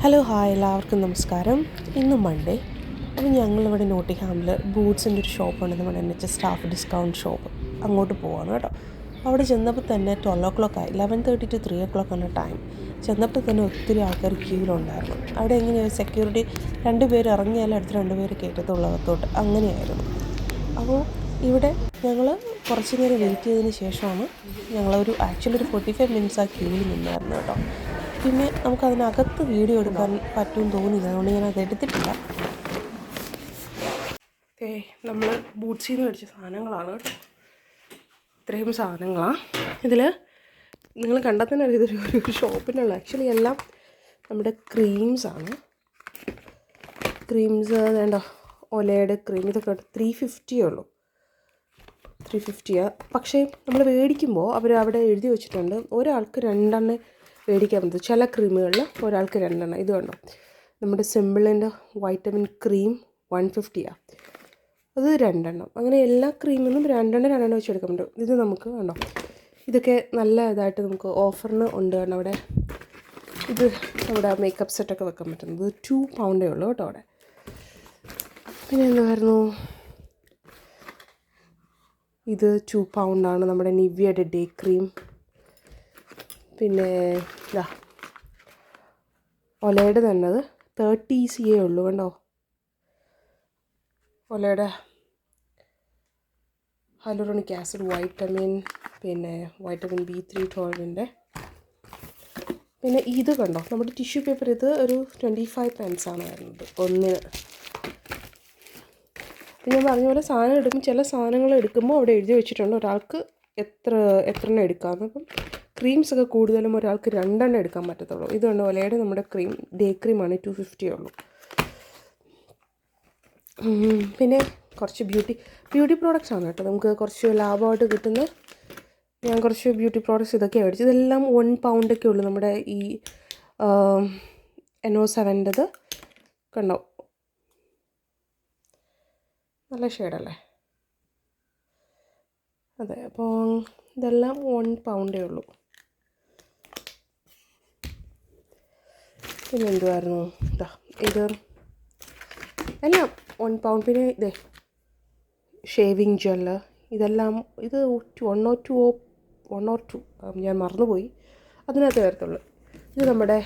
Hello hi എല്ലാവർക്കും നമസ്കാരം. ഇന്ന് മൺഡേ. അപ്പോൾ ഞങ്ങളിവിടെ നോട്ടിഹാമിൽ ബൂട്ട്സിൻ്റെ ഒരു ഷോപ്പുണ്ട്, നമ്മുടെ NHS സ്റ്റാഫ് ഡിസ്കൗണ്ട് ഷോപ്പ്. അങ്ങോട്ട് പോവാണ് കേട്ടോ. അവിടെ ചെന്നപ്പോൾ തന്നെ 12 ആയി. 11:30 to 3 ആണ് ടൈം. ചെന്നപ്പോൾ തന്നെ ഒത്തിരി ആൾക്കാർ ക്യൂവിലുണ്ടായിരുന്നു. അവിടെ എങ്ങനെയാണ് സെക്യൂരിറ്റി 2 പേര് ഇറങ്ങിയാലും അടുത്ത് 2 പേര് കയറ്റത്തുള്ളകത്തോട്ട്, അങ്ങനെയായിരുന്നു. അപ്പോൾ ഇവിടെ ഞങ്ങൾ കുറച്ച് നേരം വെയിറ്റ് ചെയ്തതിന് ശേഷമാണ് ആക്ച്വലി ഒരു 45 മിനിറ്റ്സ് ആ ക്യൂവിൽ നിന്നായിരുന്നു കേട്ടോ. പിന്നെ നമുക്കതിനകത്ത് വീഡിയോ എടുക്കാൻ പറ്റുമെന്ന് തോന്നിയില്ല, അതുകൊണ്ട് ഞാനത് എടുത്തിട്ടില്ല. നമ്മൾ ബൂട്ട്സിൽ നിന്ന് മേടിച്ച സാധനങ്ങളാണ് കേട്ടോ. ഇത്രയും സാധനങ്ങളാണ് ഇതിൽ. നിങ്ങൾ കണ്ടാൽ തന്നെ അറിയാം ഇതൊരു ഷോപ്പിനുള്ള. ആക്ച്വലി എല്ലാം നമ്മുടെ ക്രീംസാണ്. ക്രീംസ് വേണ്ട, ഒലയുടെ ക്രീം ഇതൊക്കെ 350 ഉള്ളൂ. 350. പക്ഷേ നമ്മൾ മേടിക്കുമ്പോൾ അവർ അവിടെ എഴുതി വെച്ചിട്ടുണ്ട് ഒരാൾക്ക് 2 മേടിക്കാൻ പറ്റും. ചില ക്രീമുകളിൽ ഒരാൾക്ക് 2. ഇത് കണ്ടോ, നമ്മുടെ സിമ്പിളിൻ്റെ വൈറ്റമിൻ ക്രീം 150. അത് 2. അങ്ങനെ എല്ലാ ക്രീമിനും 2 വെച്ച് എടുക്കാൻ പറ്റും. ഇത് നമുക്ക് കണ്ടോ, ഇതൊക്കെ നല്ല ഇതായിട്ട് നമുക്ക് ഓഫറിന് ഉണ്ട്. കാരണം അവിടെ ഇത് നമ്മുടെ മേക്കപ്പ് സെറ്റൊക്കെ വെക്കാൻ പറ്റുന്നത് 2 പൗണ്ടേ ഉള്ളൂ കേട്ടോ അവിടെ. പിന്നെ എന്തായിരുന്നു, ഇത് 2 പൗണ്ടാണ് നമ്മുടെ നിവ്യയുടെ ഡേ ക്രീം. പിന്നെ ഇതാ ഒലയുടെ തന്നെ 30 CA ഉള്ളൂ കണ്ടോ. ഒലയുടെ ഹൈലൂറോണിക് ആസിഡ് വൈറ്റമിൻ, പിന്നെ വൈറ്റമിൻ B3 പിന്നെ ഇത് കണ്ടോ, നമ്മുടെ ടിഷ്യൂ പേപ്പർ. ഇത് ഒരു 25 pence വരുന്നത് ഒന്നിന്. പിന്നെ ഞാൻ പറഞ്ഞ പോലെ സാധനം എടുക്കും, ചില സാധനങ്ങൾ എടുക്കുമ്പോൾ അവിടെ എഴുതി വെച്ചിട്ടുണ്ട് ഒരാൾക്ക് എത്ര എണ്ണം എടുക്കാമെന്ന്. അപ്പം ക്രീംസൊക്കെ കൂടുതലും ഒരാൾക്ക് 2 എടുക്കാൻ പറ്റത്തുള്ളൂ. ഇതുകൊണ്ട് ഒലയുടെ നമ്മുടെ ക്രീം ഡേ ക്രീമാണ് 250 ഉള്ളൂ. പിന്നെ കുറച്ച് ബ്യൂട്ടി പ്രോഡക്റ്റ്സ് ആണ് കേട്ടോ. നമുക്ക് കുറച്ച് ലാഭമായിട്ട് കിട്ടുന്ന ഞാൻ കുറച്ച് ബ്യൂട്ടി പ്രോഡക്റ്റ്സ് ഇതൊക്കെ മേടിച്ചു. ഇതെല്ലാം 1 പൗണ്ടൊക്കെ ഉള്ളൂ. നമ്മുടെ ഈ NO7 കണ്ടോ, നല്ല ഷെയ്ഡല്ലേ. അതെ, അപ്പോൾ ഇതെല്ലാം 1 പൗണ്ടേ ഉള്ളൂ. പിന്നെ എന്തുമായിരുന്നു, ഇത് എല്ലാം 1 പൗണ്ട്. പിന്നെ ഇതേ ഷേവിങ് ജെല്ല്, ഇതെല്ലാം ഇത് 1 or 2 ഞാൻ മറന്നുപോയി, അതിനകത്ത് വരത്തുള്ളൂ. ഇത് നമ്മുടെ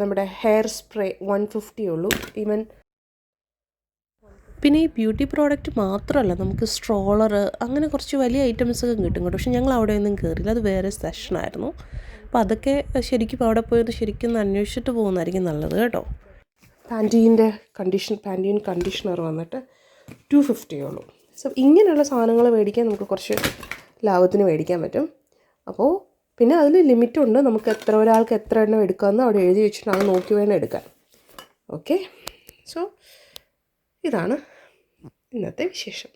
നമ്മുടെ ഹെയർ സ്പ്രേ 150 ഉള്ളൂ. ഈവൻ പിന്നെ ഈ ബ്യൂട്ടി പ്രോഡക്റ്റ് മാത്രമല്ല, നമുക്ക് സ്ട്രോളർ അങ്ങനെ കുറച്ച് വലിയ ഐറ്റംസൊക്കെ കിട്ടും കേട്ടോ. പക്ഷെ ഞങ്ങൾ അവിടെ ഒന്നും കയറിയില്ല, അത് വേറെ സെഷനായിരുന്നു. അപ്പോൾ അതൊക്കെ ശരിക്കും അവിടെ പോയത് ശരിക്കും അന്വേഷിച്ചിട്ട് പോകുന്നതായിരിക്കും നല്ലത് കേട്ടോ. പാൻറ്റീൻ കണ്ടീഷണർ വന്നിട്ട് 250 ഉള്ളൂ. സോ ഇങ്ങനെയുള്ള സാധനങ്ങൾ മേടിക്കാൻ നമുക്ക് കുറച്ച് ലാഭത്തിന് മേടിക്കാൻ പറ്റും. അപ്പോൾ പിന്നെ അതിൽ ലിമിറ്റുണ്ട്, നമുക്ക് ഒരാൾക്ക് എത്ര എണ്ണം എടുക്കാമെന്ന് അവിടെ എഴുതി വെച്ചിട്ടാണ് നോക്കി വേണം എടുക്കാൻ. ഓക്കെ, സോ ഇതാണ് ഇന്നത്തെ വിശേഷം.